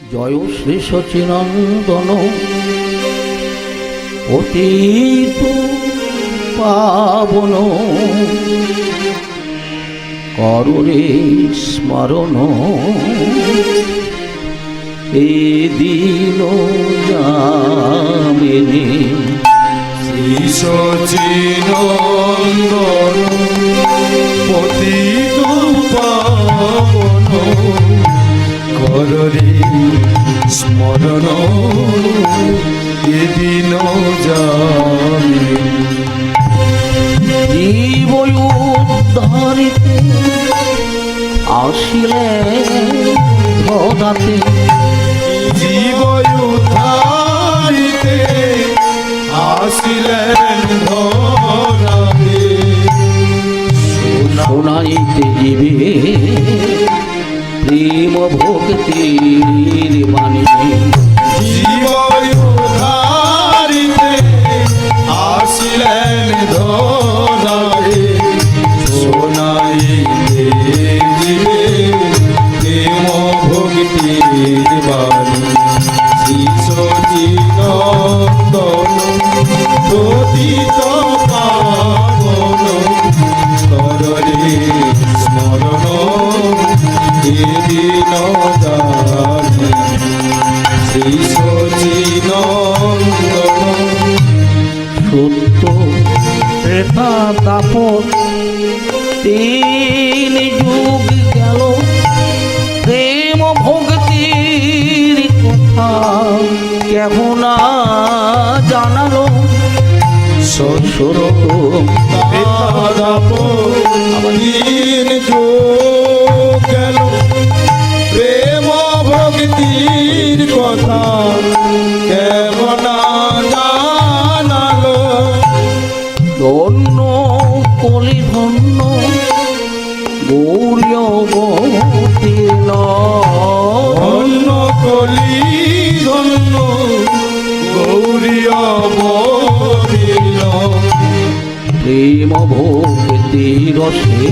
জয় শ্রী সচিনন্দন অতীত পাবন করুণে স্মরণ এ দিন যামিনী শ্রী সচিনন্দন পতিত পাবন করুণে স্মরণ এ দিন যামিনী জীব উদ্ধারিতে আসিলে ধরাতে জীব উদ্ধারিতে আসিলেন ধরাতে শোনাইতে দিবে প্রেম ভক্তির বাণী জীব উদ্ধারিতে আসিলেন ধরাতে শোনাইতে দিবে প্রেম ভক্তির বাণী শ্রী সচিনন্দন পতিত পাবন করুণে স্মরণ এ দিন যামিনী শ্রী সচিনন্দন সত্য ত্রেতা তাপর তিন যুগ গেল প্রেম ভক্তির কথা কেহ না জানালো সত্য দিন যোগ গেল প্রেম ভক্তির কথা কেমন জানালো ধন্য কলি ধন্য গৌরবতী ধন্য কলি ধন্য গৌরী অবতীর্ণ প্রেম ভক্তি রসে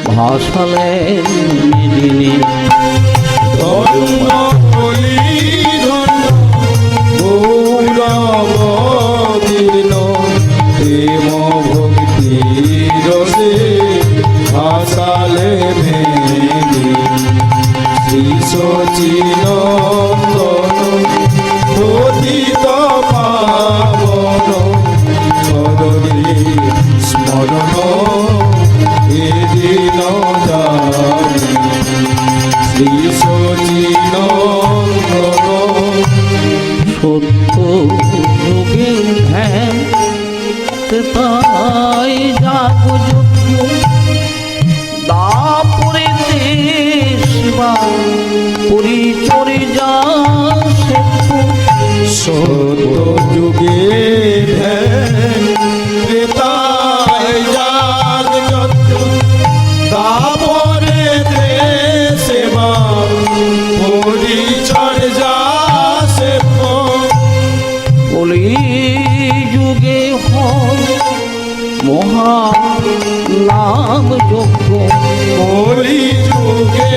ভাসালেন মেদিনী ধন্য কলি ধন্য গৌরবতীর্ণ প্রেম ভক্তি রসে ভাসালে মেদিনী শ্রী সচিনন্দন পতিত পাবন করুণে স্মরণ এ দিন যামিনী শ্রী সচিনন্দন সত্য যুগে ধ্যান তাই জাগযুদ্ধ দাপরে দেশবা পরিচর্যা সত্য যুগে ধ্যান ত্রেতায় জাগযজ্ঞ দাপরে সেবা পরিচর্যা সেবা কলি যুগে হয় মহা নাম যজ্ঞ কলি যুগে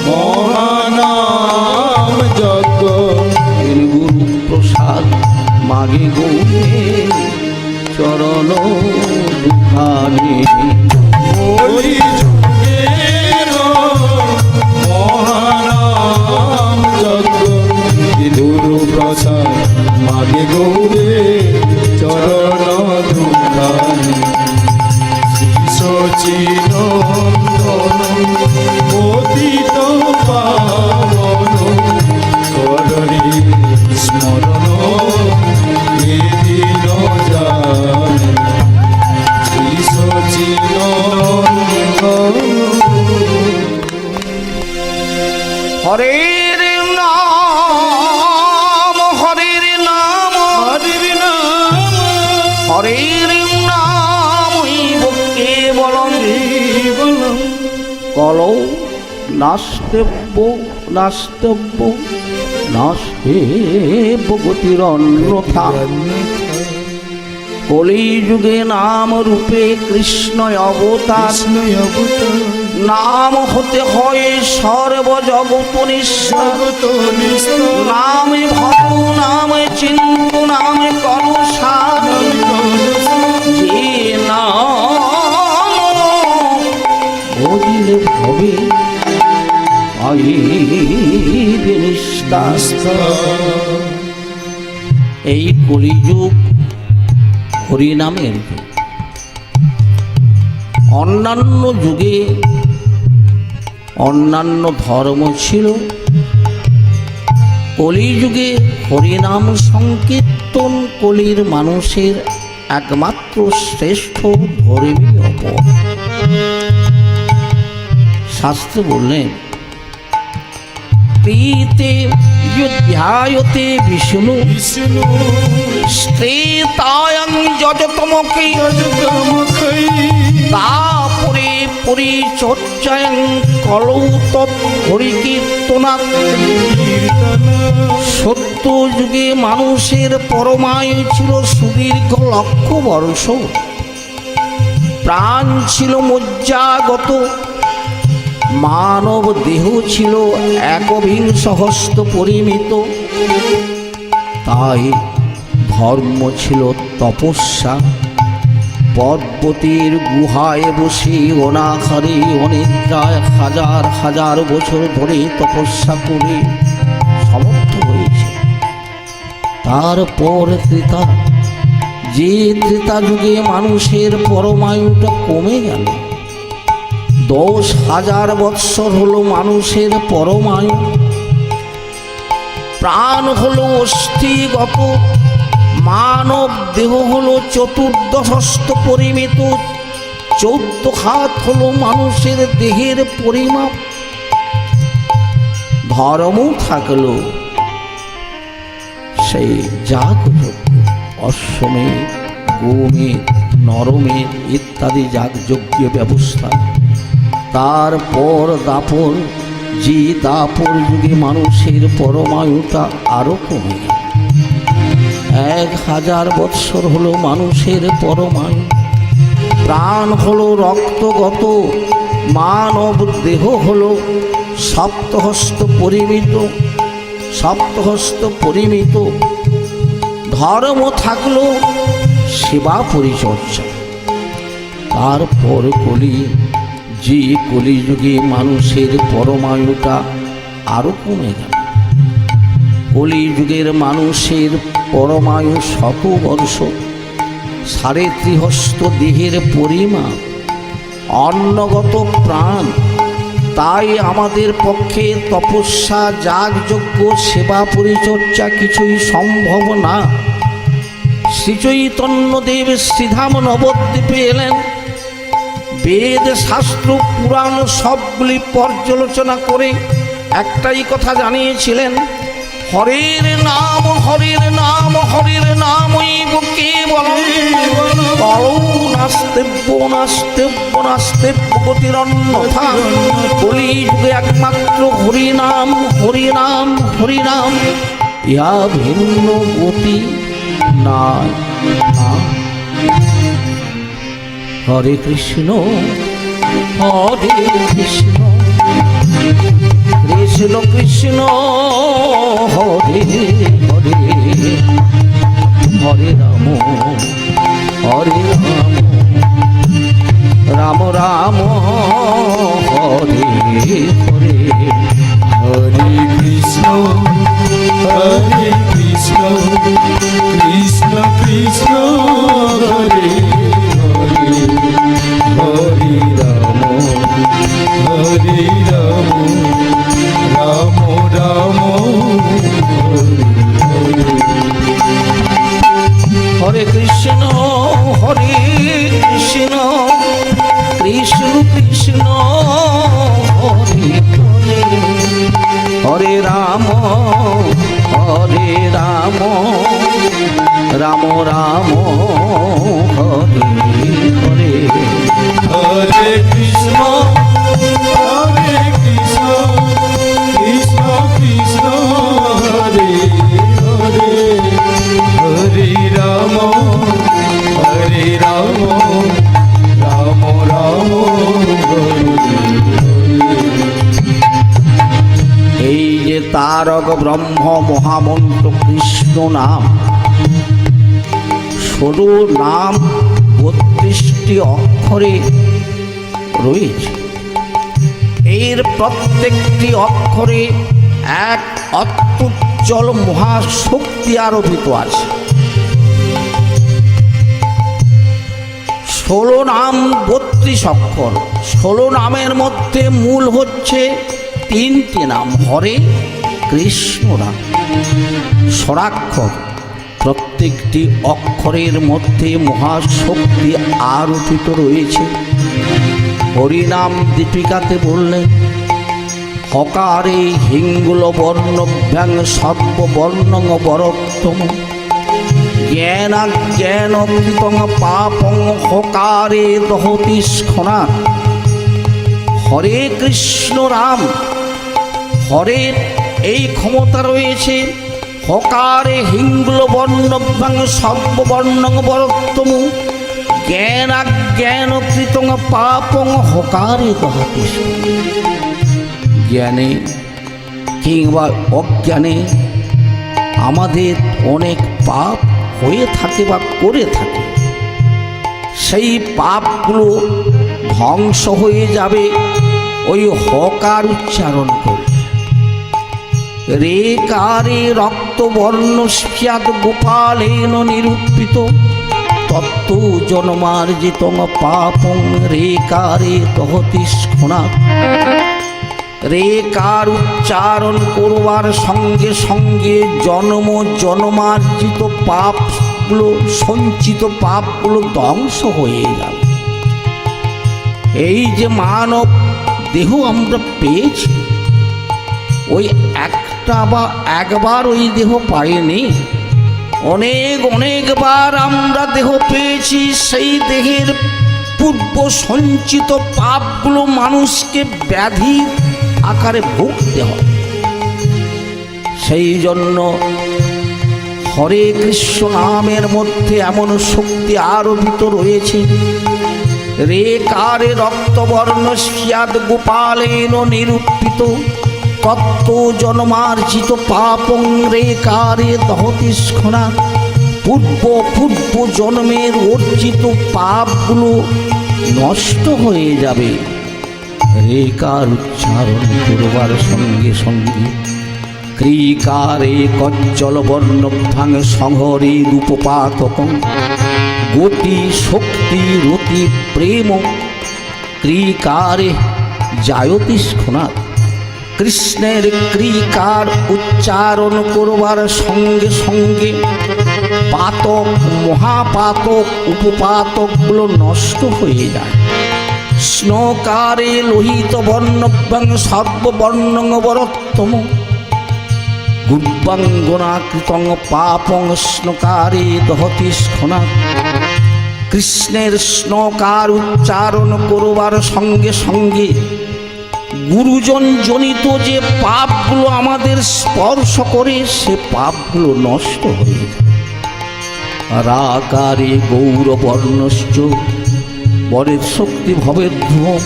মহানাম যজ্ঞ গুরু প্রসাদ মাগে গৌরে চরণ দুখানি কলি যুগে মহানাম যজ্ঞ গুরু প্রসাদ মাগে গৌরে চরণ দুখানি শ্রী সচিনন্দন পতিত পাবন করুণে স্মরণ এ দিন যামিনী শ্রী সচিনন্দন হরের নাম হরের নাম হরির নাম হরের নাম কেবলম কেবলম কলৌ নাস্তেব্য নাস্তেব্য নাস্তেব্য গতির অন্যথা কলিযুগে নাম রূপে কৃষ্ণ অবতার, কৃষ্ণ অবতার নাম হতে হয় সর্বজগৎ নিঃশ্বাস। জগত নিস্তার নামে ভব নামে চিন্তু নামে কলসার, যে নাম বুঝলে ভবে পাইবে নিস্তার। এই কলিযুগ হরিনামের যুগ। অন্যান্য যুগে অন্যান্য ধর্ম ছিল, কলিযুগে হরিনাম সংকীর্তন কলির মানুষের একমাত্র শ্রেষ্ঠ ধর্মীয় পথ। শাস্ত্রে বললেন, প্রীতে ধ্যায়তে বিষ্ণু বিষ্ণু স্ত্রীতায়ং যজতমকে জগতমুখী তাপরে পরিচর্যায়ং কলৌ তৎ হরিকীর্তনাৎ। কীর্তনা সত্য যুগে মানুষের পরমায়ু ছিল সুদীর্ঘ লক্ষ বর্ষ, প্রাণ ছিল মজ্জাগত, মানব দেহ ছিল একবিংশ হস্ত পরিমিত। তাই ধর্ম ছিল তপস্যা। পর্বতের গুহায় বসে অনাহারে অনিদ্রায় হাজার হাজার বছর ধরে তপস্যা করে সমর্থ হয়েছে। তারপর ত্রেতা, যে ত্রেতা যুগে মানুষের পরমায়ুটা কমে গেল, 10,000 বৎসর হলো মানুষের পরমায়ু। প্রাণ হলো অস্থিগত, মানব দেহ হলো 14 হস্ত পরিমিত, 14 হাত হলো মানুষের দেহের পরিমাপ। ধর্ম থাকলো সেই যাগযজ্ঞ, অশ্বমেধ, গোমেধ, নরমেধ ইত্যাদি যাগযজ্ঞ ব্যবস্থা। তারপর দাপর, যে দাপর যুগে মানুষের পরমায়ুটা আরো কমে গেল। 1000 বৎসর হলো মানুষের পরমায়ু। প্রাণ হলো রক্তগত, মানব দেহ হলো সপ্তহস্ত পরিমিত, সপ্তহস্ত পরিমিত। ধর্ম থাকলো সেবা পরিচর্যা। তারপর কলি, যে কলিযুগে মানুষের পরমায়ুটা আরো কমে গেল। কলিযুগের মানুষের পরমায়ু 100 বর্ষ, 3.5 হস্ত দেহের পরিমাপ, অন্নগত প্রাণ। তাই আমাদের পক্ষে তপস্যা, যাগযজ্ঞ, সেবা পরিচর্যা কিছুই সম্ভব না। শ্রীচৈতন্যদেব শ্রীধাম নবদ্বীপে এলেন, বেদ শাস্ত্র পুরাণ সবগুলি পর্যালোচনা করে একটাই কথা জানিয়েছিলেন, হরের নাম হরের নাম হরের নামই কেবলম, কলৌ নাস্তেব্য নাস্তেব্য নাস্তেব্য গতিরন্যথা। কলিযুগে একমাত্র হরিনাম হরিনাম হরিনাম, ইহা ভিন্ন গতি নাই। হরে কৃষ্ণ হরে কৃষ্ণ কৃষ্ণ কৃষ্ণ হরে হরে, হরে রাম হরে রাম রাম রাম হরে হরে। হরে কৃষ্ণ হরে কৃষ্ণ কৃষ্ণ কৃষ্ণ হরে হরে, হরে রাম হরে রাম রাম রাম হরে হরে। হরে কৃষ্ণ হরে কৃষ্ণ কৃষ্ণ কৃষ্ণ হরে হরে, হরে রাম রাম রাম হরে হরে। হরে কৃষ্ণ হরে কৃষ্ণ কৃষ্ণ কৃষ্ণ হরে হরে, হরে রাম তারক ব্রহ্ম মহামন্ত্র কৃষ্ণ নাম। 16 নাম 32টি অক্ষরে রয়েছে। এর প্রত্যেকটি অক্ষরে এক অত্যুজ্জ্বল মহাশক্তি আরোপিত আছে। 16 নাম 32 অক্ষর। 16 নামের মধ্যে মূল হচ্ছে 3টি নাম, হরে কৃষ্ণ নাম। স্বরাক্ষর, প্রত্যেকটি অক্ষরের মধ্যে মহাশক্তি আরোপিত রয়েছে। হরিনাম দীপিকাতে বললেন, হকারে হিঙ্গুল বর্ণভ্যাং সর্ববর্ণং বরোত্তম জ্ঞানাজ্ঞান কৃতং পাপং হকারে দহতি স্খনাৎ। হরে কৃষ্ণ রাম, হরের এই ক্ষমতা রয়েছে। হকারে হিঙ্গুল বর্ণভ্যাং সর্ববর্ণং বরোত্তম জ্ঞানাজ্ঞান কৃতং পাপং হকারে দহতি। জ্ঞানে কিংবা অজ্ঞানে আমাদের অনেক পাপ হয়ে থাকে বা করে থাকে। সেই পাপগুলো ধ্বংস হয়ে যাবে ওই হকার উচ্চারণ করে। রে কারে রক্তবর্ণ স্ফিয়াদ গোপালেন নিরূপিত তত্ত্ব জন্মার্জিত পাপং রে কারে দহতি স্খনাৎ। রে কার উচ্চারণ করবার সঙ্গে সঙ্গে জন্ম জন্মার্জিত পাপগুলো, সঞ্চিত পাপগুলো ধ্বংস হয়ে যাবে। এই যে মানব দেহ আমরা পেয়েছি, ওই একটা বা একবার ওই দেহ পাইনি, অনেকবার আমরা দেহ পেয়েছি। সেই দেহের পূর্ব সঞ্চিত পাপগুলো মানুষকে ব্যাধি আকারে ভুগতে হয়। সেই জন্য হরে কৃষ্ণ নামের মধ্যে এমন শক্তি আরোপিত রয়েছে। রে কারে রক্তবর্ণ স্ফিয়াদ গোপালেন নিরূপিত তত্ত্ব জন্মার্জিত পাপং রে কারে দহতি স্খনাৎ। পূর্ব জন্মের অর্জিত পাপগুলো নষ্ট হয়ে যাবে রেকার উচ্চারণ করবার সঙ্গে সঙ্গে। ক্রিকারে কজ্জল বর্ণভ্যাং সংহরে রূপপাতকং গতি শক্তি রতি প্রেম ক্রিকারে জায়তি স্খনাৎ। কৃষ্ণের ক্রিকার উচ্চারণ করবার সঙ্গে সঙ্গে পাতক, মহাপাতক, উপপাতকগুলো নষ্ট হয়ে যায়। স্নকারে লোহিত বর্ণভ্যাং সর্ববর্ণং বরোত্তম গুব্বাঙ্গনা কৃতং পাপং স্নকারে দহতি স্খনাৎ। কৃষ্ণের স্নকার উচ্চারণ করবার সঙ্গে সঙ্গে গুরুজন জনিত যে পাপগুলো আমাদের স্পর্শ করে, সে পাপগুলো নষ্ট হয়ে যায়। রাকারে গৌরবর্ণশ্চ বরের শক্তি ভবের ধ্রুব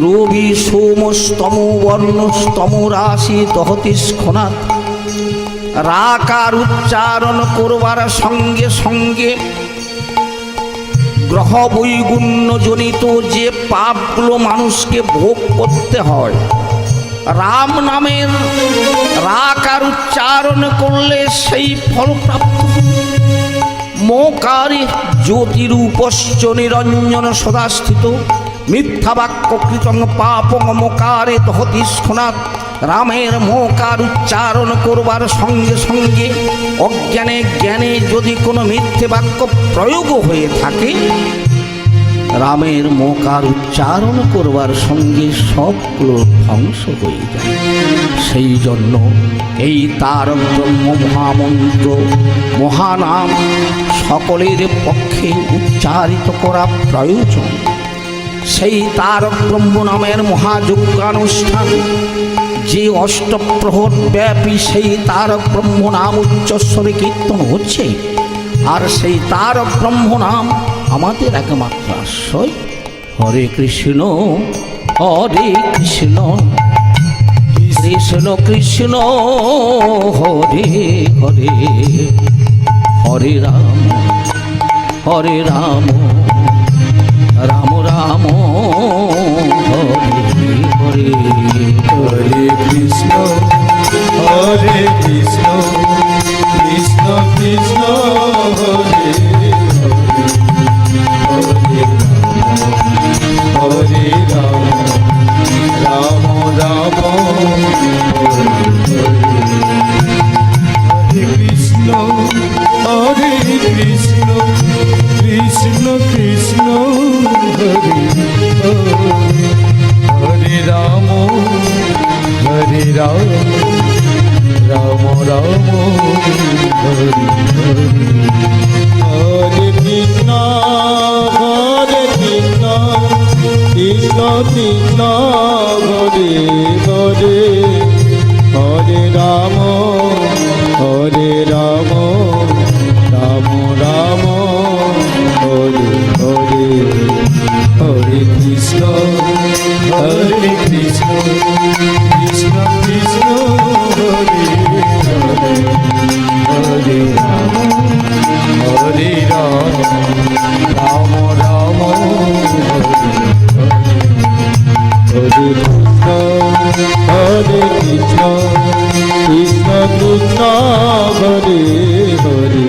রবি সোমস্তম বর্ণস্তম রাশি দহতি স্খনাৎ। রাকার উচ্চারণ করবার সঙ্গে সঙ্গে গ্রহ বৈগুণ্য জনিত যে পাপগুলো মানুষকে ভোগ করতে হয়, রাম নামের রাকার উচ্চারণ করলে সেই ফলপ্রাপ্ত। মোকারে জ্যোতিরূপশ্চ নিরঞ্জন সদাস্থিত মিথ্যা বাক্য কৃতং পাপং মোকারে দহতি স্খনাৎ। রামের মোকার উচ্চারণ করবার সঙ্গে সঙ্গে অজ্ঞানে জ্ঞানে যদি কোনো মিথ্যে বাক্য প্রয়োগ হয়ে থাকে, রামের মোকার উচ্চারণ করবার সঙ্গে সবগুলো ধ্বংস হয়ে যায়। সেই জন্য এই তারক ব্রহ্ম মহামন্ত্র মহানাম সকলের পক্ষে উচ্চারিত করা প্রয়োজন। সেই তারক ব্রহ্ম নামের মহাযজ্ঞানুষ্ঠান যে অষ্টপ্রহর ব্যাপী সেই তারক ব্রহ্ম নাম উচ্চস্বরে কীর্তন হচ্ছে। আর সেই তারক ব্রহ্ম নাম আমাদের একমাত্র আশ্রয়। হরে কৃষ্ণ কৃষ্ণ কৃষ্ণ কৃষ্ণ হরে হরে হরে রাম রাম রাম হরে হরে হরে কৃষ্ণ কৃষ্ণ কৃষ্ণ হরে হরে হরে রাম রাম রাম হরে কৃষ্ণ কৃষ্ণ কৃষ্ণ হরে হরে রাম রাম রাম হরে হরে হরে কৃষ্ণ কৃষ্ণ কৃষ্ণ হরে হরে হরে রাম রাম রাম হরে হরে হরে কৃষ্ণ কৃষ্ণ কৃষ্ণ কৃষ্ণ হরে হরে হরে রাম রাম রাম হরে হরে কৃষ্ণ কৃষ্ণ কৃষ্ণ হরে হরে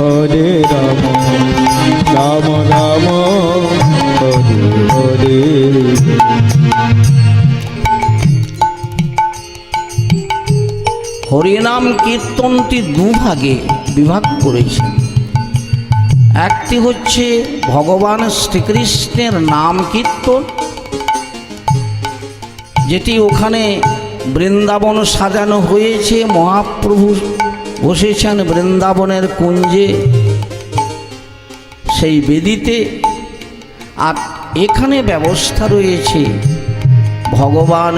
হরে রাম রাম রাম হরে হরে হরিনাম কীর্তনটি দুভাগে বিভাগ করেছেন। একটি হচ্ছে ভগবান শ্রীকৃষ্ণের নাম কীর্তন, যেটি ওখানে বৃন্দাবন সাজানো হয়েছে, মহাপ্রভু বসেছেন বৃন্দাবনের কুঞ্জে সেই বেদিতে। আর এখানে ব্যবস্থা রয়েছে ভগবান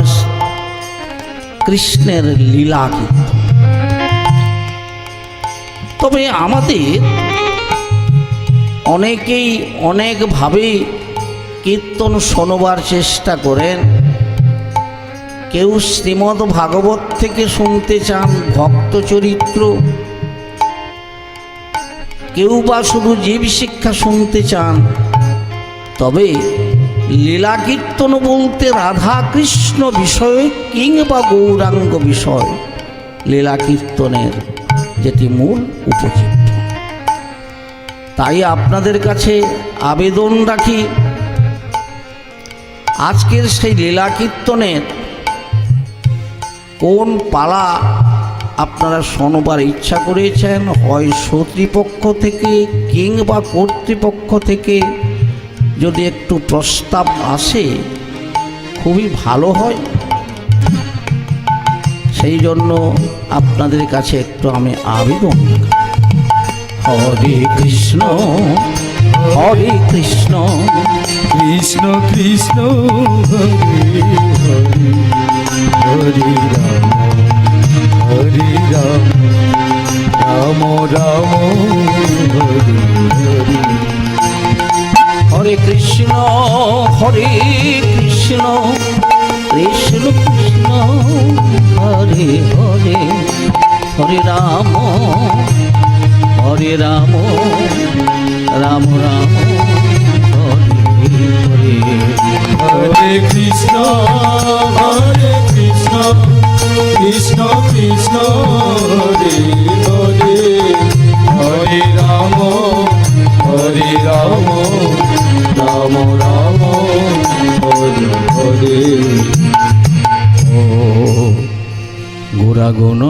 কৃষ্ণের লীলা কীর্তন। তবে আমাদের অনেকেই অনেকভাবে কীর্তন শোনবার চেষ্টা করেন। কেউ শ্রীমদ্ ভাগবত থেকে শুনতে চান ভক্ত চরিত্র, কেউ বা শুধু জীব শিক্ষা শুনতে চান। তবে লীলা কীর্তন বলতে রাধা কৃষ্ণ বিষয় কিংবা গৌরাঙ্গ বিষয় লীলা কীর্তনের যেটি মূল উপচিত্র। তাই আপনাদের কাছে আবেদন রাখি, আজকের সেই লীলা কীর্তনের কোন পালা আপনারা শোনবার ইচ্ছা করেছেন, হয় শত্রুপক্ষ থেকে কিংবা কর্তৃপক্ষ থেকে যদি একটু প্রস্তাব আসে খুবই ভালো হয়। সেই জন্য আপনাদের কাছে একটু আমি আবেদন, হরে কৃষ্ণ কৃষ্ণ কৃষ্ণ হরে হরে হরে রাম রাম রাম হরে হরে হরে কৃষ্ণ কৃষ্ণ কৃষ্ণ হরে হরে হরে রাম রাম রাম হরে হরে হরে কৃষ্ণ কৃষ্ণ কৃষ্ণ হরে হরে হরে রাম রাম রাম হরে হরে ও গুরাগুণ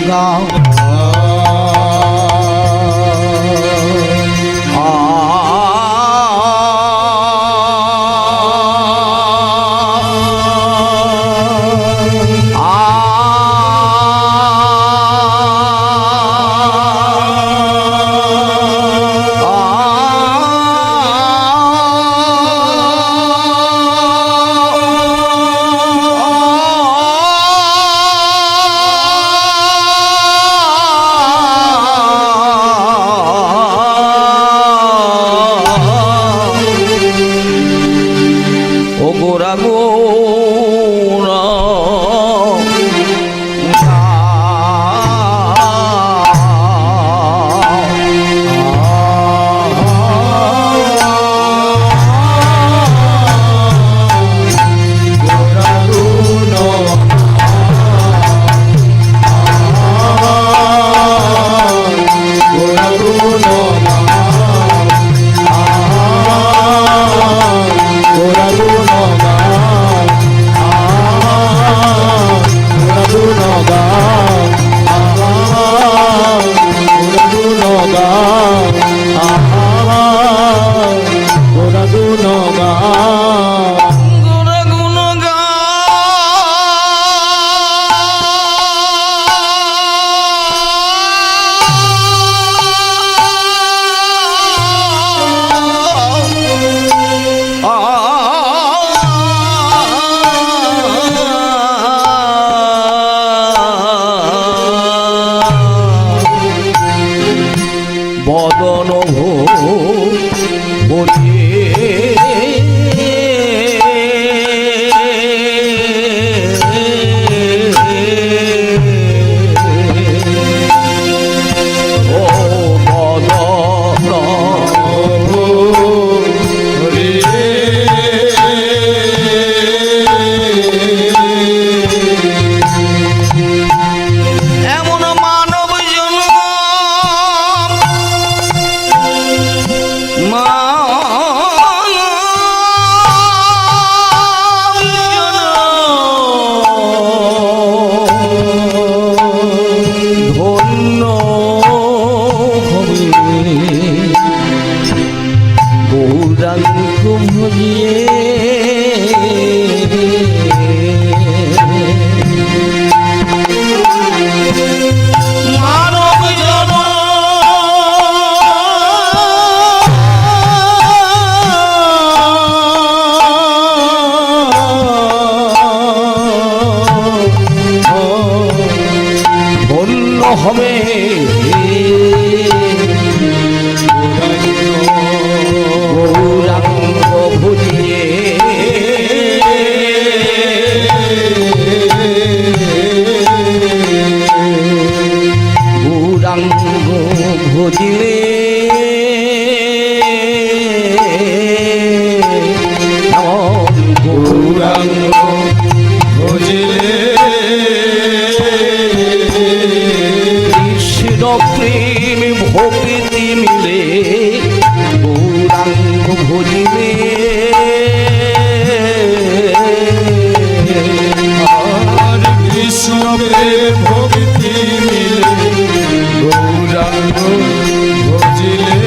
গাও বদন হবে গৌরাঙ্গ ভজিয়ে গৌরাঙ্গ ভজিলে গৌরাঙ্গ ভজিলে প্রেম ভক্তি মিলে গৌরাঙ্গ ভজিলে আর কৃষ্ণ প্রেম ভক্তি মিলে গৌরাঙ্গ ভজিলে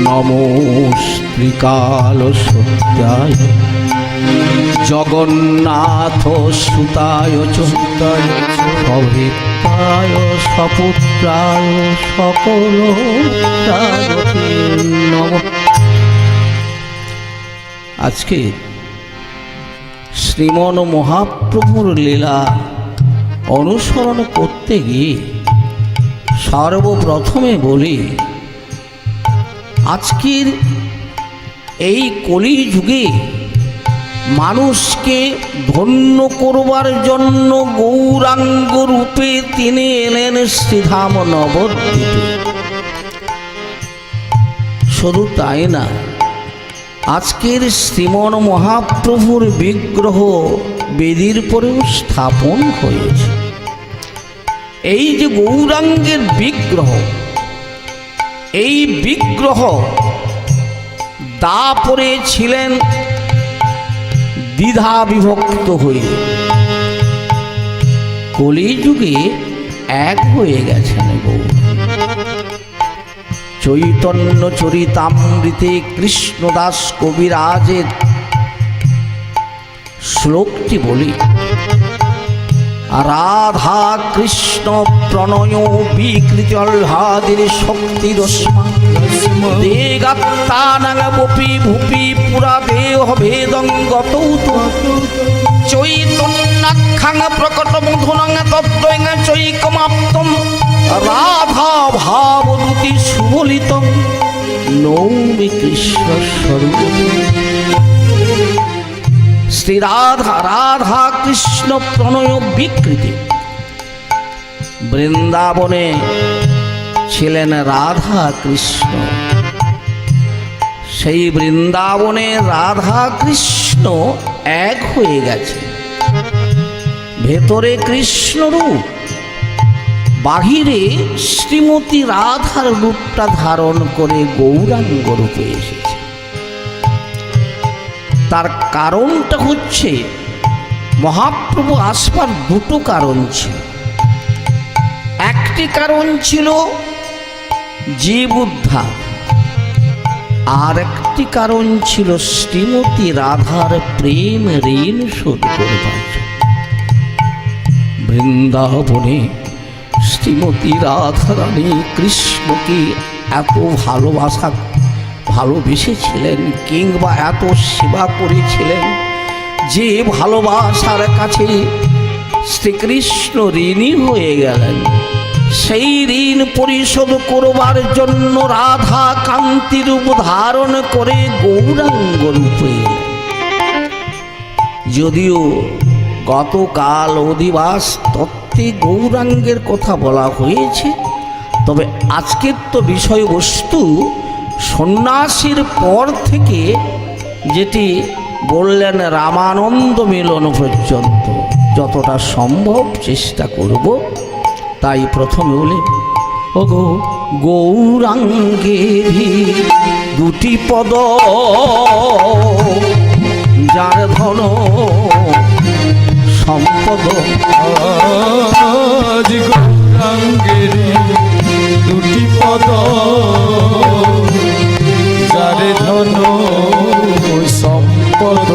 নমো শ্রীকাল সত্যায় জগন্নাথ সুতায় চন্তায় সভৃতায় সপুত্রায় সকল নম। আজকে শ্রীমন মহাপ্রভুর লীলা অনুসরণ করতে গিয়ে সর্বপ্রথমে বলি, আজকের এই কলিযুগে মানুষকে ধন্য করবার জন্য গৌরাঙ্গ রূপে তিনি এলেন শ্রীধাম নবদ্বীপে। শুধু তাই না, আজকের শ্রীমন মহাপ্রভুর বিগ্রহ বেদির পরেও স্থাপন হয়েছে। এই যে গৌরাঙ্গের বিগ্রহ, এই বিগ্রহ দাপরে ছিলেন দ্বিধা বিভক্ত হয়ে, কলিযুগে এক হয়ে গেছেন গৌর। চৈতন্য চরিতামৃতে কৃষ্ণদাস কবিরাজের শ্লোকটি বলি, রাধা কৃষ্ণ প্রণয় বিকৃতল্লাদের শক্তি রশ্মা দেগাত্তানাং বপি ভূপি পুরা দেহ ভেদঙ্গত চৈতন্যাখ্যাং প্রকট মধুনং তদ্বৈং চৈকমাপ্তম রাধা ভাবদূতি সুবলিতং নৌমি কৃষ্ণ স্বরূপ। শ্রী রাধা রাধা কৃষ্ণ প্রণয় বিকৃতি। বৃন্দাবনে ছিলেন রাধা কৃষ্ণ, সেই বৃন্দাবনে রাধা কৃষ্ণ এক হয়ে গেছে। ভেতরে কৃষ্ণ রূপ, বাহিরে শ্রীমতী রাধার রূপটা ধারণ করে গৌরাঙ্গ রূপে এসেছে। তার কারণটা হচ্ছে, মহাপ্রভু আসবার দুটো কারণ ছিল। একটি কারণ ছিল জীব উদ্ধার। আর একটি কারণ ছিল শ্রীমতী রাধার প্রেম ঋণ শোধ করবার জন্য। বৃন্দাবনে শ্রীমতী রাধারানী কৃষ্ণকে এত ভালোবেসেছিলেন কিংবা এত সেবা করেছিলেন যে ভালোবাসার কাছে শ্রীকৃষ্ণ ঋণী হয়ে গেলেন। সেই ঋণ পরিশোধ করবার জন্য রাধা কান্তি রূপ ধারণ করে গৌরাঙ্গ রূপে এলেন। যদিও গতকাল অধিবাস তত্ত্বে গৌরাঙ্গের কথা বলা হয়েছে, তবে আজকের তো বিষয়বস্তু সন্ন্যাসীর পর থেকে যেটি বললেন রামানন্দ মিলন পর্যন্ত যতটা সম্ভব চেষ্টা করব। তাই প্রথমে বলি, ওগো গৌরাঙ্গেরই দুটি পদ, যার ধন সম্পদ। আজ গৌরাঙ্গের দুটি পদ, যার ধন সম্পদ।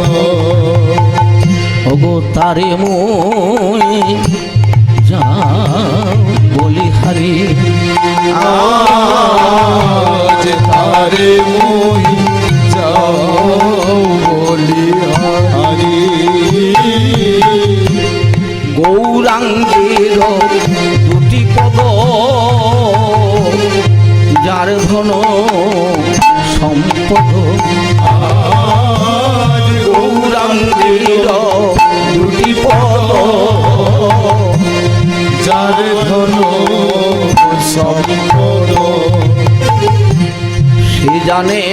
ওগো তারে মই যা বলি হারি, আজ তারে মই যাও বলি হারি। গৌরাঙ্গের দুটি পদ, যার ধন সম্পদ। আজ গৌরাঙ্গের দুটি পদ, যার ধন সম্পদ। সে জানে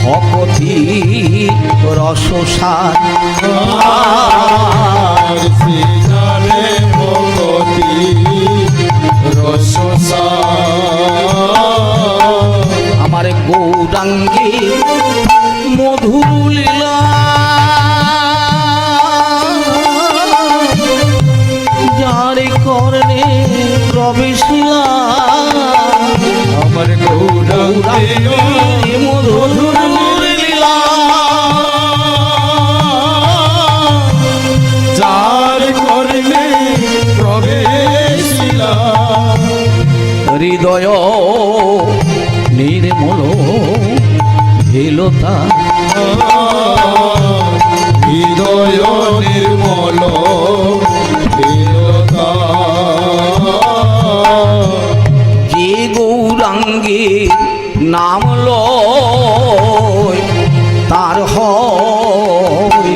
ভকতি রসসার, আর সে জানে ভগতি রসসার। আমার গৌরাঙ্গে মধুর লীলা, যার কর্ণে প্রবেশিলা। আমার গৌরাঙ্গে মধুর লীলা, যার কর্ণে প্রবেশিলা। হৃদয় নির্মল হেলতা, হৃদয় নির্মল দেবতা। যে গৌরাঙ্গে নাম লয় তার হয়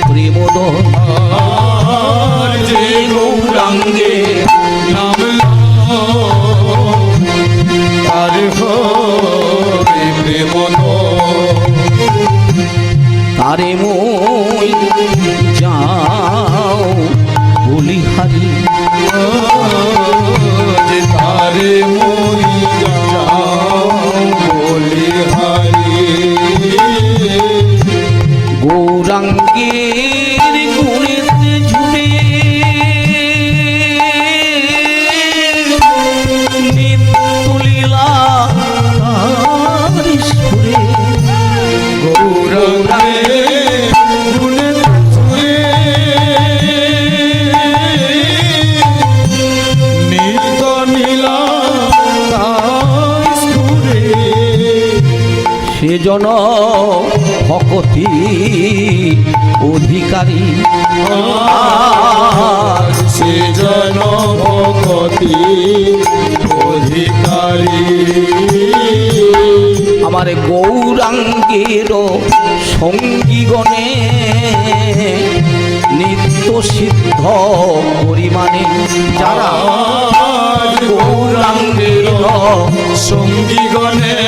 প্রেমোদয়। আর যে গৌরাঙ্গে নাম তার হয় প্রেমোদয়। তারে মই যাও বলি হারি, যে তারে মই যাও বলি হারি। গৌরাঙ্গের গুণেতে ঝুড়ে নিত্যলীলা তার সুরে। গৌরাঙ্গে গুণে ছুঁয়ে নিত্য নীলা তার সুরে। সেজন ভকতি অধিকারী, আর সে জন ভগতি অধিকারী। আমার গৌরাঙ্গের সঙ্গীগণে নিত্য সিদ্ধ পরিমাণে, যারা আর গৌরাঙ্গের সঙ্গীগণে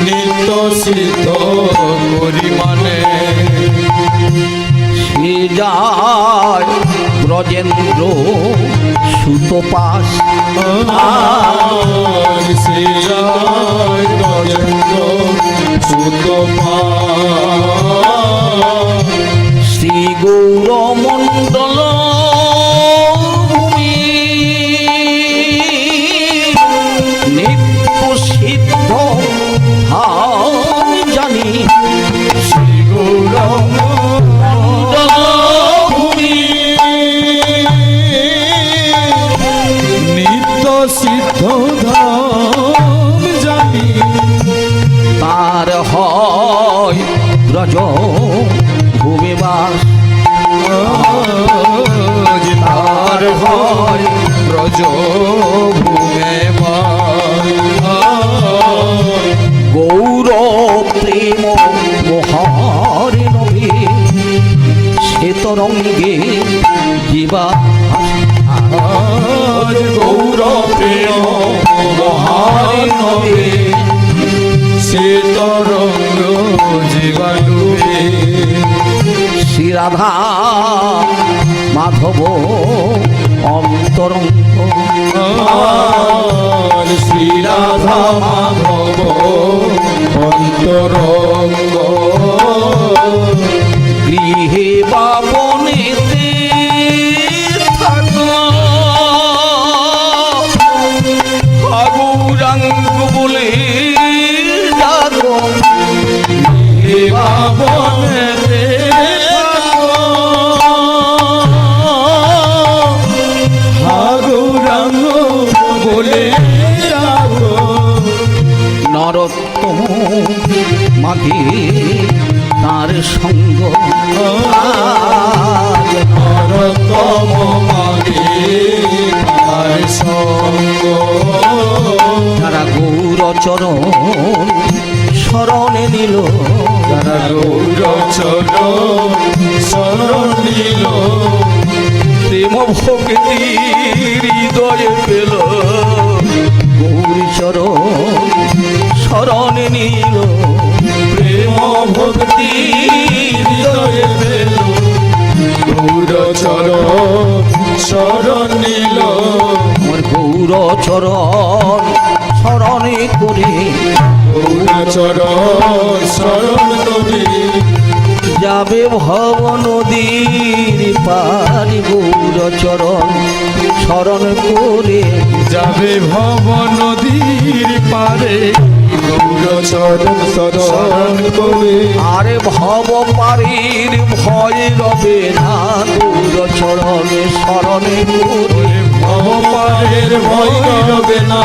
নিত্য সিদ্ধ পরিমাণে। সে যায় ব্রজেন্দ্র সুতপাস, আর সে যায় ব্রজেন্দ্র সুতপাস। শ্রী গৌরমণ্ডল ভূমি সিদ্ধ ধাম জানি তার হয় ব্রজ ভূমিবাস আজ তার হয় ব্রজ ভূমে গৌর প্রেম মোহর নবী শ্বেতরঙ্গে জীবা আজ গৌর প্রেম মহান নবে সে তরঙ্গ জীবাণুবে শ্রী রাধা মাধব অন্তরঙ্গ আর শ্রী রাধা মাধব অন্তরঙ্গ গৃহে বাবনেতে থাকো গৌরাঙ্গ বলে ডাকো বাবনেতে গৌরাঙ্গ বলে রাখো নরোত্তম মাঝে তার সঙ্গ নরতম মাগে তার সঙ্গ তারা গৌরচরণ শরণে নিল যারা গৌরচরণ শরণ নিল প্রেম ভক্তি হৃদয়ে পেল গৌরচরণ শরণে নিল প্রেম ভক্তি হৃদয়ে পেল গৌরচরণ শরণ নিল আমার গৌরচরণ শরণে করে গৌরচরণ শরণ করি যাবে ভব নদীর পারি গৌরচরণ শরণ করে যাবে ভব নদীর পারে গৌরচরণ শরণ করে আরে ভব পারির ভয় রবে না গৌরচরণ শরণে করে ভব পারের ভয় রবে না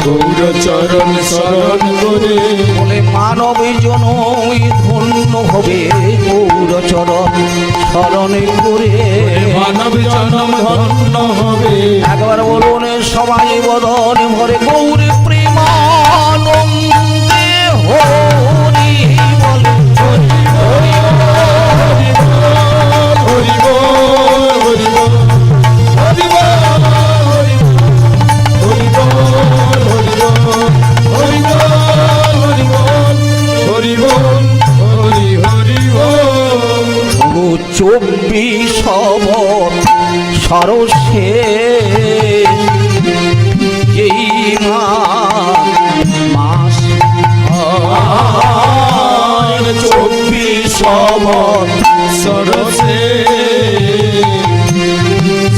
গৌরচরণ শরণ করে বলে মানব জনই ধন্য হবে গৌরচরণ শরণে করে মানব জনম ধন্য হবে একবার বলুন সবাই বদন ভরে গৌর প্রেমানন্দে হরি বল হরি হরি বল হরি বল হরি বল হরি বল হরি বল হরি বল হরি বল হরি বল হরি হরি বল 24 সরসে যেই মাস 24 সরসে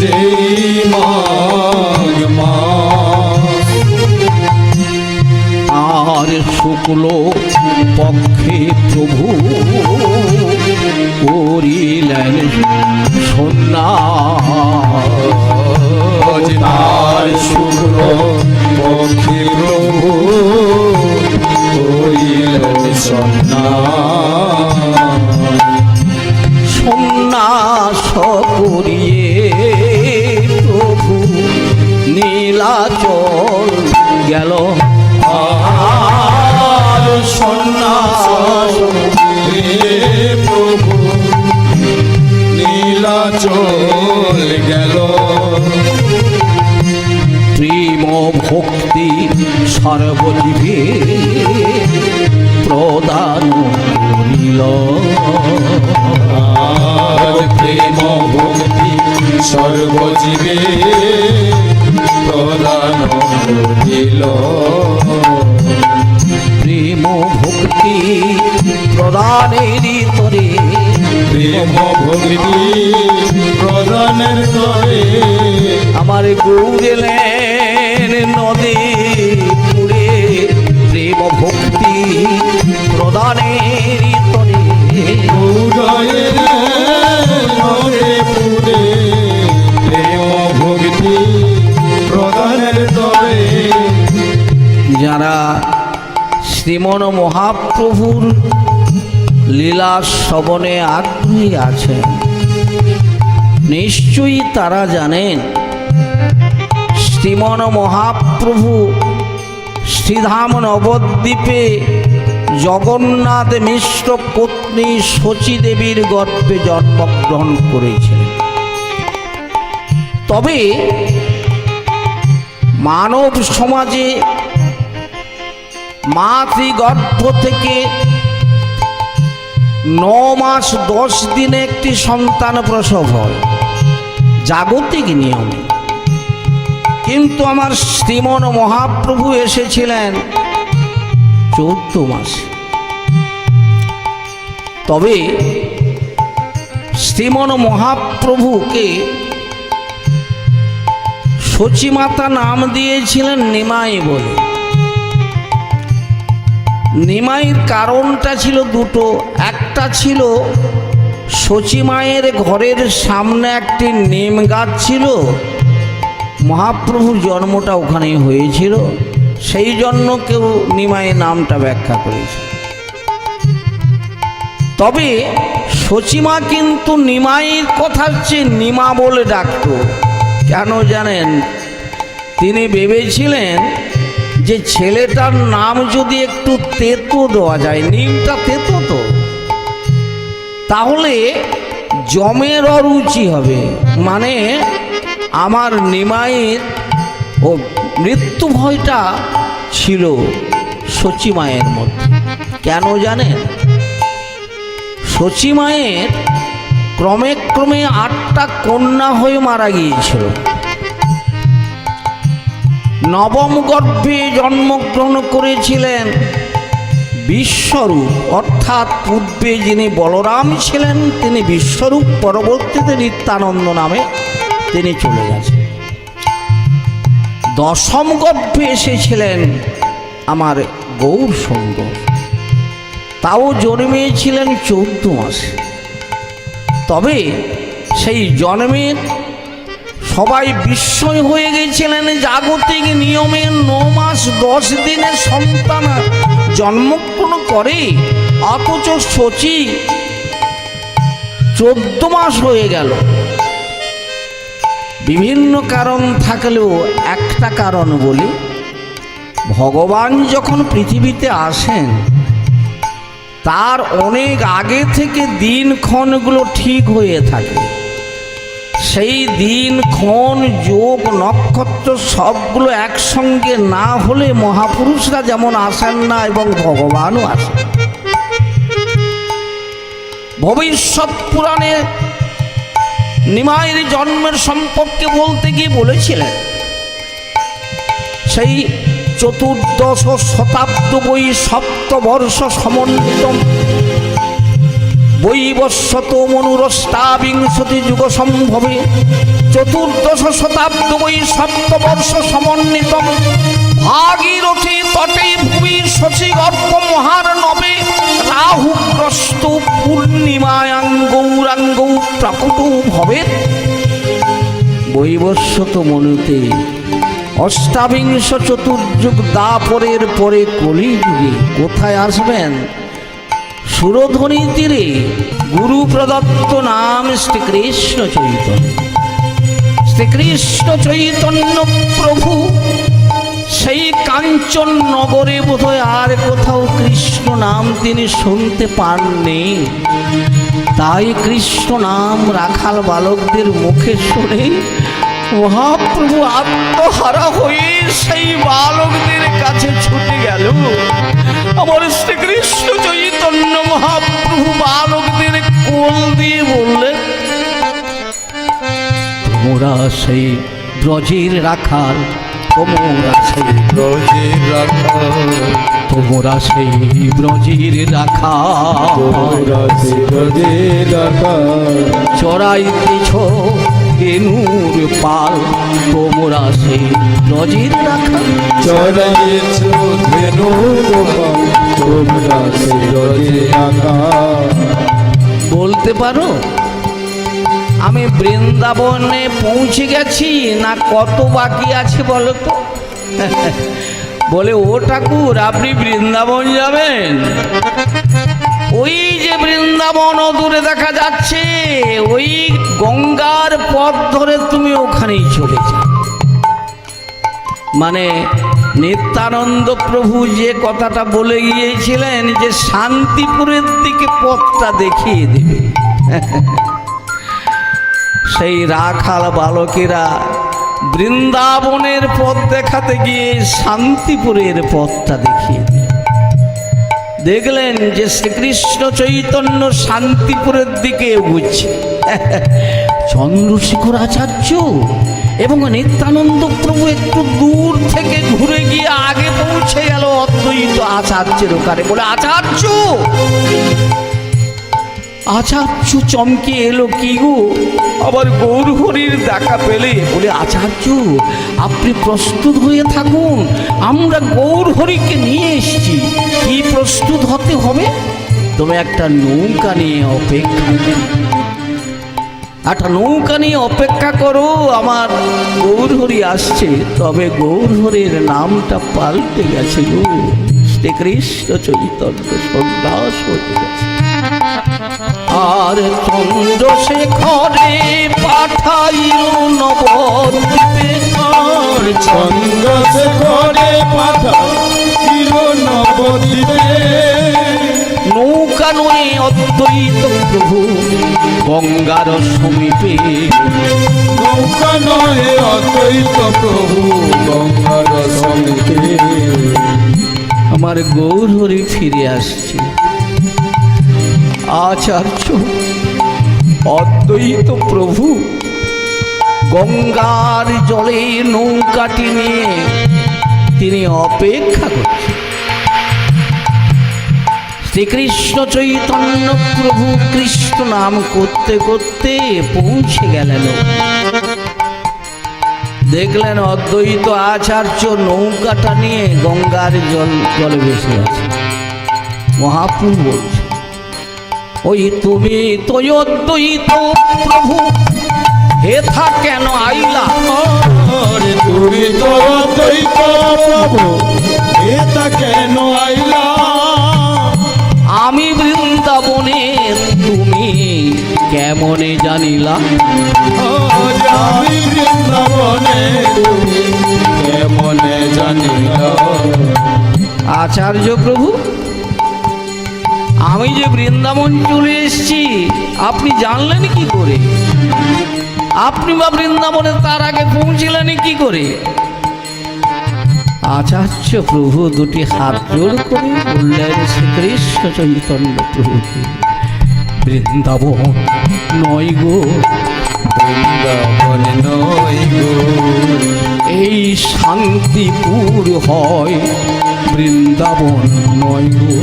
যেই মাঘ মাস আর শুক্ল পক্ষে প্রভু করিলেন সন্ন্যাস তার শুক্র পক্ষে প্রভু হইলেন সন্ন্যাস করিয়ে প্রভু নীলাচল গেল আর সন্ন্যাস প্রভু নীলাচল গেল প্রেম ভক্তি সর্বজীবে প্রদান করিল প্রেম ভক্তি সর্বজীবে প্রদান করিল প্রেম ভক্তি প্রদানেরই তরে প্রেম ভক্তি প্রদানের করে আমার গৌরেলেন নদী পুরে প্রেম ভক্তি প্রদানেরই তরে উদয়ের নরে পুরে প্রেম ভক্তি প্রদানের করে যারা শ্রীমন মহাপ্রভুর লীলা শ্রবণে আগ্রহী আছেন, নিশ্চয়ই তারা জানেন শ্রীমন মহাপ্রভু শ্রীধাম নবদ্বীপে জগন্নাথ মিশ্র পত্নী শচী দেবীর গর্ভে জন্মগ্রহণ করেছিলেন। তবে মানব সমাজে মাতৃগর্ভ থেকে 9 মাস 10 দিনে একটি সন্তান প্রসব হয় জাগতিক নিয়মে, কিন্তু আমার শ্রীমন মহাপ্রভু এসেছিলেন 14 মাসে। তবে শ্রীমন মহাপ্রভুকে শচীমাতা নাম দিয়েছিলেন নিমাই বলে। নিমাইয়ের কারণটা ছিল দুটো। একটা ছিল শচী মায়ের ঘরের সামনে একটি নিম গাছ ছিল, মহাপ্রভুর জন্মটা ওখানেই হয়েছিল, সেই জন্য কেউ নিমাই নামটা ব্যাখ্যা করেছে। তবে শচীমা কিন্তু নিমাইয়ের কথা চেয়ে নিমা বলে ডাকত। কেন জানেন? তিনি ভেবেছিলেন যে ছেলেটার নাম যদি একটু তেতো দেওয়া যায়, নিমটা তেতো তো, তাহলে জমের অরুচি হবে, মানে আমার নিমাইয়ের ও মৃত্যু ভয়টা ছিল শচী মায়ের মধ্যে। কেন জানেন? শচী মায়ের ক্রমে ক্রমে 8টা কন্যা হয়ে মারা গিয়েছিল। নবম গর্ভে জন্মগ্রহণ করেছিলেন বিশ্বরূপ, অর্থাৎ পূর্বে যিনি বলরাম ছিলেন তিনি বিশ্বরূপ, পরবর্তীতে নিত্যানন্দ নামে তিনি চলে গেছেন। দশম গর্ভে এসেছিলেন আমার গৌর সুন্দর, তাও জন্মেছিলেন 14 মাসে। তবে সেই জন্মের সবাই বিস্ময় হয়ে গেছিলেন, জাগতিক নিয়মে 9 মাস 10 দিনের সন্তান জন্মগ্রহণ করে, অথচ শচী 14 মাস হয়ে গেল। বিভিন্ন কারণ থাকলেও একটা কারণ বলি, ভগবান যখন পৃথিবীতে আসেন তার অনেক আগে থেকে দিনক্ষণগুলো ঠিক হয়ে থাকে। সেই দিনক্ষণ যোগ নক্ষত্র সবগুলো একসঙ্গে না হলে মহাপুরুষরা যেমন আসেন না এবং ভগবানও আসেন। ভবিষ্যৎ পুরাণে নিমাইয়ের জন্মের সম্পর্কে বলতে গিয়ে বলেছিলেন, সেই 14দশ শতাব্দ বই সপ্তবর্ষ সমন্বিতম বৈবস্বত মনুরষ্টাবিংশতি যুগ সম্ভবে 14দশ শতাব্দ বই সপ্তবর্ষ সমন্বিতম ভাগীরথী তটে ভূমি শশী গর্ভ মহার্ণবে রাহুগ্রস্ত পূর্ণিমায়াং গৌরাঙ্গ প্রকট ভবে। বৈবস্বত মনুতে অষ্টাবিংশ চতুর্যুগ দাপরের পরে কলিযুগে কোথায় আসবেন? সুরধ্বনি তীরে গুরু প্রদত্ত নাম শ্রীকৃষ্ণ চৈতন্য। শ্রীকৃষ্ণ চৈতন্য প্রভু সেই কাঞ্চন নগরে বোধহয় আর কোথাও কৃষ্ণ নাম তিনি শুনতে পাননি, তাই কৃষ্ণ নাম রাখাল বালকদের মুখে শুনে মহাপ্রভু আত্মহারা হয়ে সেই বালকদের কাছে ছুটে গেল। আমার শ্রীকৃষ্ণ চৈতন্য মহাপ্রভু বালকদের কোল দিয়ে বললেন, তোমরা সেই ব্রজের রাখাল, তোমরা সেই ব্রজের রাখাল, তোমরা সেই ব্রজের রাখাল, তোমরা সেই ব্রজের রাখাল, চড়াইতেছ বেনুর পাল, তোমরা সেই ব্রজের রাখাল, চড়াইছ ধেনুর পাল, তোমরা সেই ব্রজের রাখাল। বলতে পারো আমি বৃন্দাবনে পৌঁছে গেছি না কত বাকি আছে বলো তো? বলে, ও ঠাকুর, আপনি বৃন্দাবন যাবেন? ওই যে বৃন্দাবন দূরে দেখা যাচ্ছে, ওই গঙ্গার পথ ধরে তুমি ওখানেই চলে যাও। মানে নিত্যানন্দ প্রভু যে কথাটা বলে গিয়েছিলেন যে শান্তিপুরের দিকে পথটা দেখিয়ে দেবে, সেই রাখাল বালকেরা বৃন্দাবনের পথ দেখাতে গিয়ে শান্তিপুরের পথটা দেখিয়ে দিল। দেখলেন যে শ্রীকৃষ্ণ চৈতন্য শান্তিপুরের দিকে এগোচ্ছে। চন্দ্রশেখর আচার্য এবং নিত্যানন্দ প্রভু একটু দূর থেকে ঘুরে গিয়ে আগে পৌঁছে গেল অদ্বৈত আচার্যের ওখানে। বলে, আচার্য! আচার্য চমকে এলো, কি গো, আবার গৌরহরির দেখা পেলে? বলে, আচার্য, আপনি প্রস্তুত হয়ে থাকুন, আমরা গৌরহরিকে নিয়ে এসেছি। কি প্রস্তুত হতে হবে? তুমি একটা নৌকা নিয়ে অপেক্ষা করো, একটা নৌকা নিয়ে অপেক্ষা করো, আমার গৌরহরি আসছে। তবে গৌরহরির নামটা পাল্টে গেছে গো, শ্রীকৃষ্ণ চৈতন্য সন্ন্যাস হয়ে গেছে। আর চন্দ্রশেখরে পাঠাইল নবদ্বীপে, আর চন্দ্রশেখরে পাঠাইল নবদ্বীপে। নৌকা নয় অদ্বৈত প্রভু গঙ্গার সমীপে, নৌকা নয় অদ্বৈত প্রভু গঙ্গার সমীপে। আমার গৌরহরি ফিরে আসছে। আচার্য, অদ্বৈত প্রভু গঙ্গার জলে নৌকাটি নিয়ে তিনি অপেক্ষা করছেন। শ্রীকৃষ্ণ চৈতন্য প্রভু কৃষ্ণ নাম করতে করতে পৌঁছে গেলেন। দেখলেন অদ্বৈত আচার্য নৌকাটা নিয়ে গঙ্গার জলে বসে আছে। মহাপ্রভু বলছে, ওই তুমি তো অদ্বৈত প্রভু, হেথা কেন আইলা? আরে তুমি তো অদ্বৈত প্রভু, হেথা কেন আইলা? আমি বৃন্দাবনের, তুমি কেমনে জানিলা? আমি বৃন্দাবনে, তুমি কেমনে জানিলা? আচার্য প্রভু, আমি যে বৃন্দাবন চলে এসেছি আপনি জানলেন কি করে? আপনি বা বৃন্দাবনে তার আগে পৌঁছিলেন কি করে? আচার্য প্রভু দুটি হাত জোড় করে বললেন, শ্রীকৃষ্ণ চৈতন্য প্রভু, বৃন্দাবন নয় গো, বৃন্দাবন নয় গো, এই শান্তিপুর হয়, বৃন্দাবন নয় গো।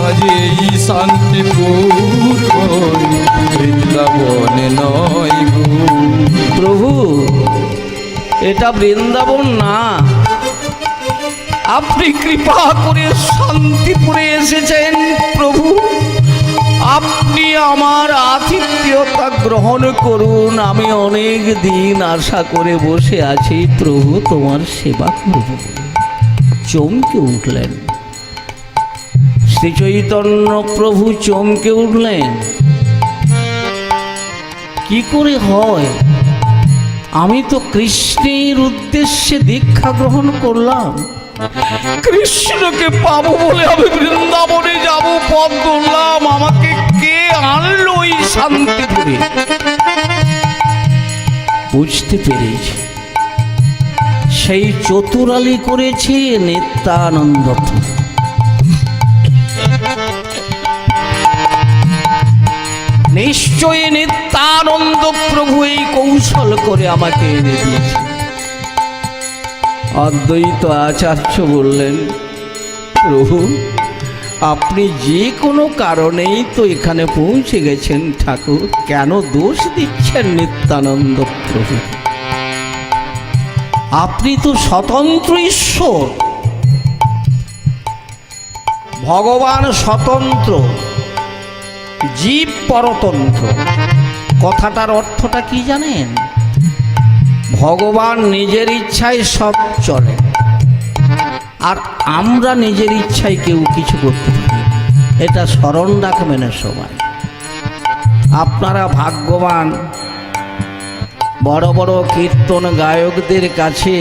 আজ এই শান্তিপুর হয়, বৃন্দাবন নয় গো। প্রভু, এটা বৃন্দাবন না, আপনি কৃপা করে শান্তিপুরে এসেছেন। প্রভু, আপনি আমার আতিথ্যতা গ্রহণ করুন, আমি অনেক দিন আশা করে বসে আছি প্রভু, তোমার সেবা করব। চমকে উঠলেন শ্রী চৈতন্য প্রভু, চমকে উঠলেন। কি করে হয়? আমি তো কৃষ্ণের উদ্দেশ্যে দীক্ষা গ্রহণ করলাম, কৃষ্ণকে পাবো বলে আমি বৃন্দাবনে যাব, পথ ধরলাম, আমাকে কে আনলো এই শান্তিপুরে? বুঝতে পেরেছি সেই চতুরালি করেছে নিত্যানন্দ প্রভু। নিশ্চয়ই নিত্যানন্দ প্রভু এই কৌশল করে আমাকে এনে দিয়েছে। অদ্বৈত আচার্য বললেন, প্রভু, আপনি যে কোনো কারণেই তো এখানে পৌঁছে গেছেন ঠাকুর, কেন দোষ দিচ্ছেন নিত্যানন্দ প্রভু? আপনি তো স্বতন্ত্র ঈশ্বর, ভগবান স্বতন্ত্র, জীব পরতন্ত্র। কথাটার অর্থটা কি জানেন? ভগবান নিজের ইচ্ছায় সব চলে, আর আমরা নিজের ইচ্ছায় কেউ কিছু করতে পারি না। এটা স্মরণ রাখবেন সবাই। আপনারা ভাগ্যবান, বড় বড় কীর্তন গায়কদের কাছে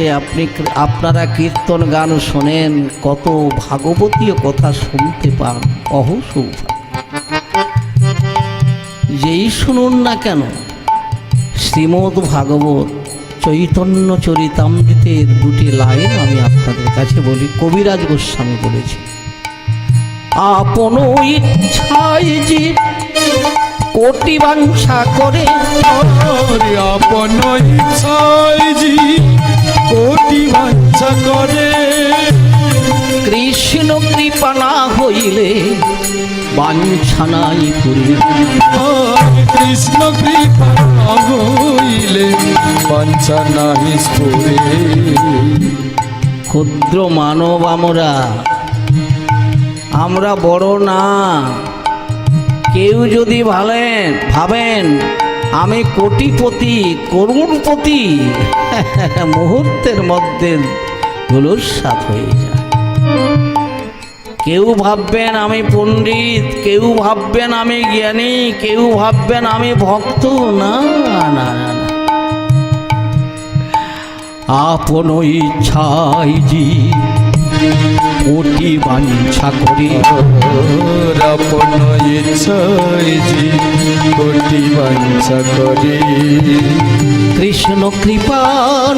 আপনারা কীর্তন গান শোনেন, কত ভাগবতীয় কথা শুনতে পান। অহসৌভাগ্য। যেই শুনুন না কেন, শ্রীমদ্ ভাগবত চৈতন্য চরিতামৃতের দুটি লাইন আমি আপনাদের কাছে বলি। কবিরাজ গোস্বামী বলেছে, আপন ইচ্ছায় যে কোটি বাঞ্ছা করে, আপন ইচ্ছায় জি কোটি বাঞ্ছা করে, কৃষ্ণ কৃপা না হইলে বাঞ্ছা নাই পুরে। কৃষ্ণ কৃপা না হইলে বাঞ্ছা নাহি স্ফুরে। ক্ষুদ্র মানব আমরা বড় না। কেউ যদি ভাবেন আমি কোটিপতি করুণপতি, মুহূর্তের মধ্যে ধূলিসাৎ হয়ে যায়। কেউ ভাববেন আমি পণ্ডিত, কেউ ভাববেন আমি জ্ঞানী, কেউ ভাববেন আমি ভক্ত। না না না না, আপন ইচ্ছায় জি কোটি বাঞ্ছা করে, আপন ইচ্ছায় জি কোটি বাঞ্ছা করে, কৃষ্ণ কৃপা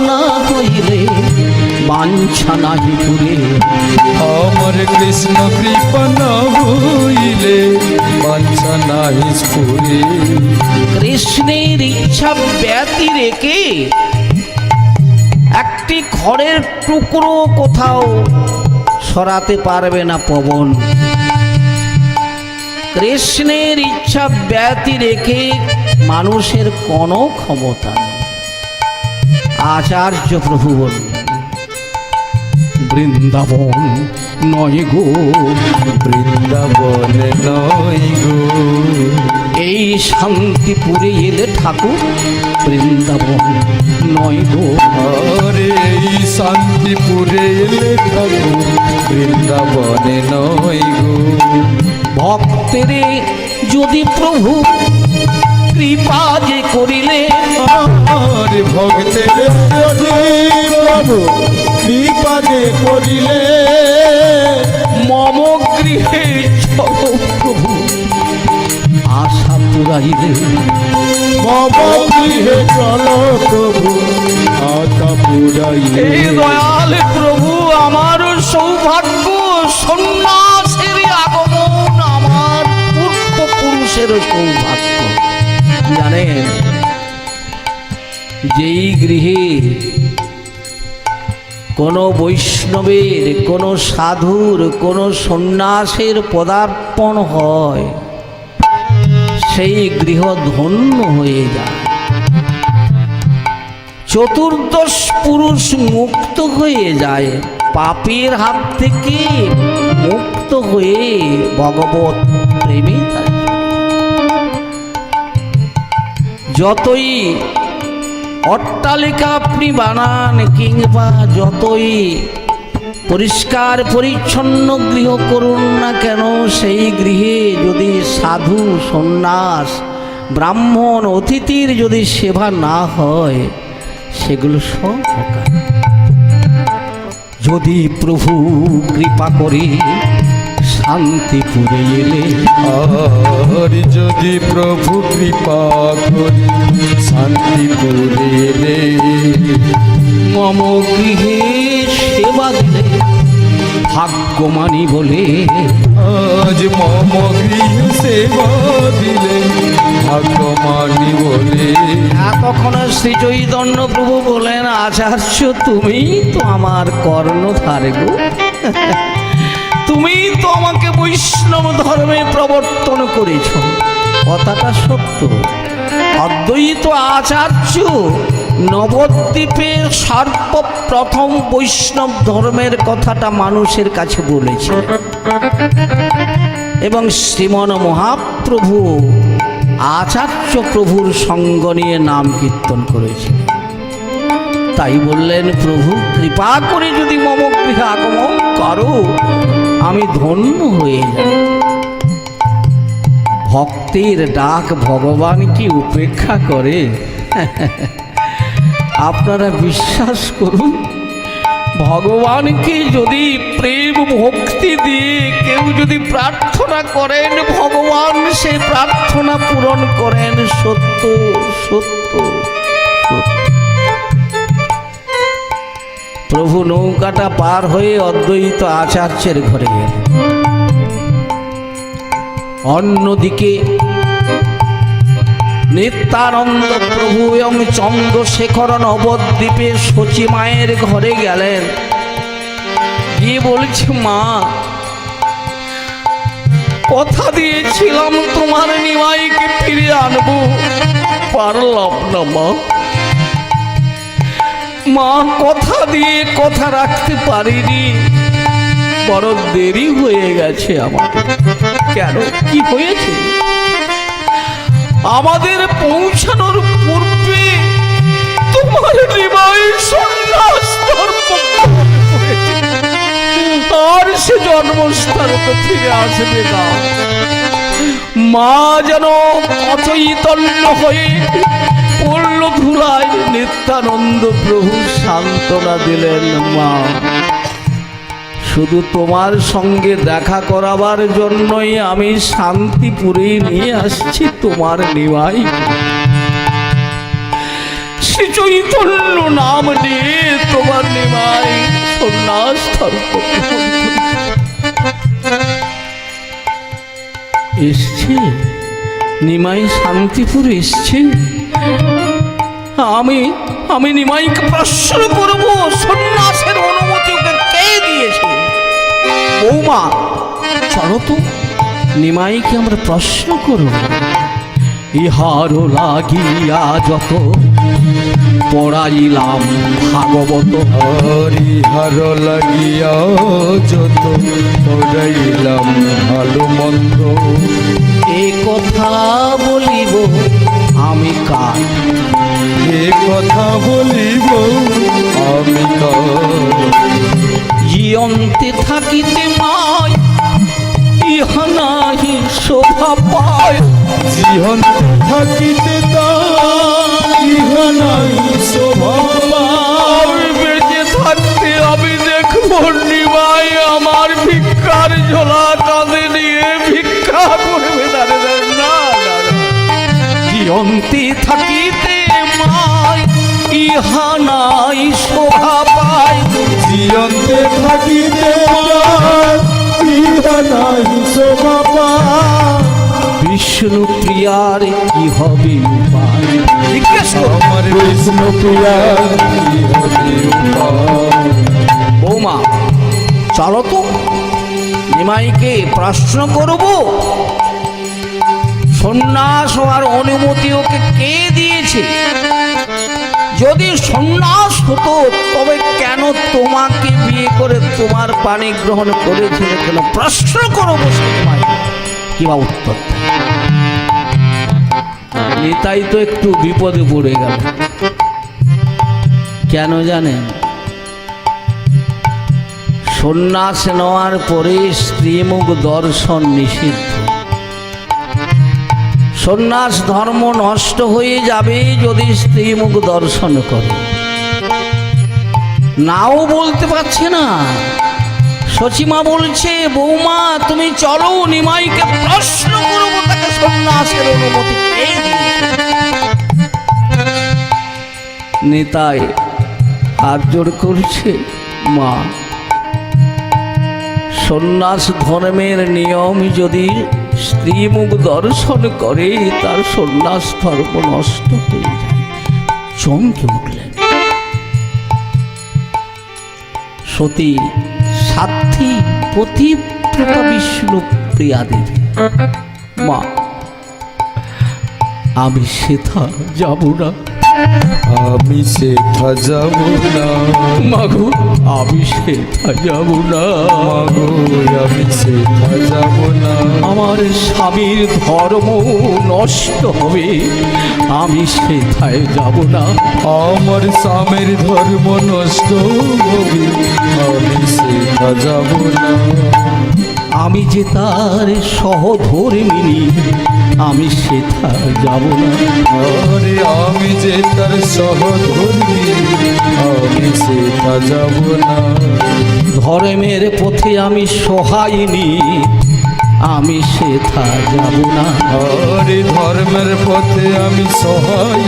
না হইলে বাঞ্ছা নাহি পুরে। আমার কৃষ্ণ কৃপা না হইলে বাঞ্ছা নাহি স্ফুরে। কৃষ্ণের ইচ্ছা ব্যতি রেখে একটি খড়ের টুকরো কোথাও সরাতে পারবে না পবন। কৃষ্ণের ইচ্ছা ব্যতি রেখে মানুষের কোনো ক্ষমতা নেই। আচার্য প্রভু বললেন, বৃন্দাবন নয় গো, বৃন্দাবনে নয় গো, এই শান্তিপুরে এলে ঠাকুর বৃন্দাবন নয় গো। আরে এই শান্তিপুরে এলে ঠাকুর বৃন্দাবনে নয় গো। ভক্তেরে যদি প্রভু কৃপা যে করিলে, আরে ভক্তের যদি প্রভু কৃপা যে করিলে, মম গৃহে চল প্রভু আশা পুরাইলে। মম গৃহে চলো প্রভু আশা পুরাইলে। হে দয়াল প্রভু, আমার সৌভাগ্য সন্ন্যাসের আগমন, আমার পূর্বপুরুষের সৌভাগ্য। জানেন, যেই গৃহে কোনো বৈষ্ণবের, কোনো সাধুর, কোনো সন্ন্যাসের পদার্পণ হয়, সেই গৃহ ধন্য হয়ে যায়। চতুর্দশ পুরুষ মুক্ত হয়ে যায়, পাপের হাত থেকে মুক্ত হয়ে ভগবত প্রেমে থাকে। যতই অট্টালিকা আপনি বানান কিংবা যতই পরিষ্কার পরিচ্ছন্ন গৃহ করুন না কেন, সেই গৃহে যদি সাধু সন্ন্যাস ব্রাহ্মণ অতিথির যদি সেবা না হয়, সেগুলো সব অকাল। যদি প্রভু কৃপা করে শান্তিপুরে এলে, আর যদি প্রভু কৃপা করি শান্তিপুরে এলে, মম গৃহে সেবা দিলে ভাগ্যমানি বলে। আজ মম গৃহ সেবা দিলে ভাগ্যমানি বলে। এতক্ষণ শ্রী চৈতন্য প্রভু বলেন, আচার্য তুমি তো আমার কর্ণধার গো, তুমি তো আমাকে বৈষ্ণব ধর্মে প্রবর্তন করেছ। কথাটা সত্য। অদ্বৈত আচার্য নবদ্বীপে সর্বপ্রথম বৈষ্ণব ধর্মের কথাটা মানুষের কাছে বলেছে, এবং শ্রীমন মহাপ্রভু আচার্য প্রভুর সঙ্গ নিয়ে নাম কীর্তন করেছে। তাই বললেন, প্রভু কৃপা করে যদি মম গৃহে আগমন করো, আমি ধন্য হয়ে যাই। ভক্তের ডাক ভগবান কি উপেক্ষা করে? আপনারা বিশ্বাস করুন, ভগবানকে যদি প্রেম ভক্তি দিয়ে কেউ যদি প্রার্থনা করেন, ভগবান সেই প্রার্থনা পূরণ করেন। সত্য সত্য সত্য। প্রভু নৌকাটা পার হয়ে অদ্বৈত আচার্যের ঘরে গেলেন। অন্যদিকে নিত্যানন্দ প্রভু এবং চন্দ্রশেখর নবদ্বীপে শচী মায়ের ঘরে গেলেন। গিয়ে বলছে, মা, কথা দিয়েছিলাম তোমার নিমাইকে ফিরে আনবো, পারলাম না মা। মা, কথা দিয়ে কথা রাখতে পারিনি, বড় দেরি হয়ে গেছে আমার। কেন, কি হয়েছে? আমাদের পৌঁছানোর পূর্বে তোমার নিমাই সন্ন্যাস ধর্ম করেছে, আর সে জন্মস্থানে তো ফিরে আসবে না। মা যেন অচৈতন্য হয়ে পড়ল ধুলায়। নিত্যানন্দ প্রভু সান্ত্বনা দিলেন, মা, শুধু তোমার সঙ্গে দেখা করাবার জন্যই আমি শান্তিপুরে নিয়ে আসছি তোমার নিমাই। শ্রী চৈতন্য নাম নিয়ে তোমার নিমাই সন্ন্যাস ধর্ম এসছে। নিমাই শান্তিপুর এসছে। আমি নিমাইকে প্রশ্ন করবো, সন্ন্যাসের অনুমতি ওকে কে দিয়েছে? বৌমা, চলো তো, নিমাইকে আমরা প্রশ্ন করব। ইহারও লাগিয়া যত পড়াইলাম ভাগবত, হরিহার লাগিয়া যত পড়াইলাম ভালো মন্দ, এ কথা বলিব আমি কার? এ কথা বলিব আমি কার? জীবন্তে থাকিতে মাই ইহা নাহি শোভা পায়, জীবন থাকিতে ইহা নাই শোভা পায়। বেঁচে থাকতে আমি দেখবো নিমাই আমার ভিক্ষার ঝোলা কাঁধে নিয়ে ভিক্ষা করবে। না, জীবন্তে থাকিতে মাই ইহা নাই শোভা পায়, জীবন্তে থাকিতে ইহা নাই শোভা পায়। বিষ্ণু প্রিয়ার কি হবে উপায়? আমার বিষ্ণু প্রিয়ার কি হবে উপায়? বৌমা, চলো তো, নিমাইকে প্রশ্ন করব। সন্ন্যাস হওয়ার অনুমতি ওকে কে দিয়েছে? যদি সন্ন্যাস হতো তবে কেন তোমাকে বিয়ে করে তোমার পানি গ্রহণ করেছিল? কেন প্রশ্ন করবো সে নিমাই, কিবা উত্তর নিতাই তো একটু বিপদে পড়ে গেল। কেন জানেন? সন্ন্যাস নেওয়ার পরে স্ত্রীমুখ দর্শন নিষিদ্ধ। সন্ন্যাস ধর্ম নষ্ট হয়ে যাবে যদি স্ত্রীমুখ দর্শন করে। নাও বলতে পারছে না। সচিমা বলছে, বৌমা তুমি চলো, নিমাইকে প্রশ্ন করবো তাকে সন্ন্যাসের অনুমতি কে দিয়েছে। নিতাই হাত জোড় করছে, মা, সন্ন্যাস ধর্মের নিয়ম যদি স্ত্রীমুখ দর্শন করে তার সন্ন্যাস ধর্ম নষ্ট হয়ে যায়। চমকে উঠলেন। সতী সাধ্বী পতিব্রতা বিষ্ণু প্রিয়া দেবী, মা, আমি সেথা যাব না। আমি সেথা যাব না, মাগো আমি সেথা যাব না, মাগো আমি সেথা যাব না। আমার স্বামীর ধর্ম নষ্ট হবে, আমি সেথায় যাব না। আমার স্বামীর ধর্ম নষ্ট হবে, আমি সেথা যাব না। আমি যে তার সহধর্মিনী, আমি সেথা যাব না। আরে আমি যে তার সহধর্মী, আমি সেথা যাব না। ধর্মের পথে আমি সহায়িনী, আমি সেথা যাব না। আরে ধর্মের পথে আমি সহায়,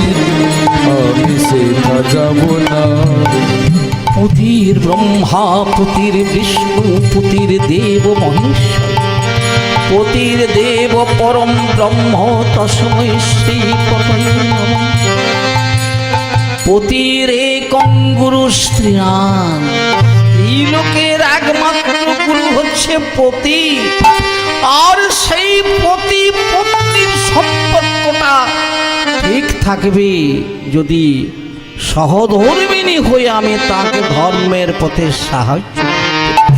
আমি সেথা যাব না। পুতির ব্রহ্মা, পুতির বিষ্ণু, পুতির দেব মহেশ্বর, পুতির দেব পরম ব্রহ্ম, তস্मै শ্রী পতয়ে নমঃ। পতির একং গুরু স্ত্রীণাম, এই লোকের একমাত্র গুরু হচ্ছে পতি। আর সেই পতি পত্নীর সম্পর্কটা ঠিক থাকবে যদি সহধর্মিণী হয়ে আমি তাকে ধর্মের পথে সাহায্য করি।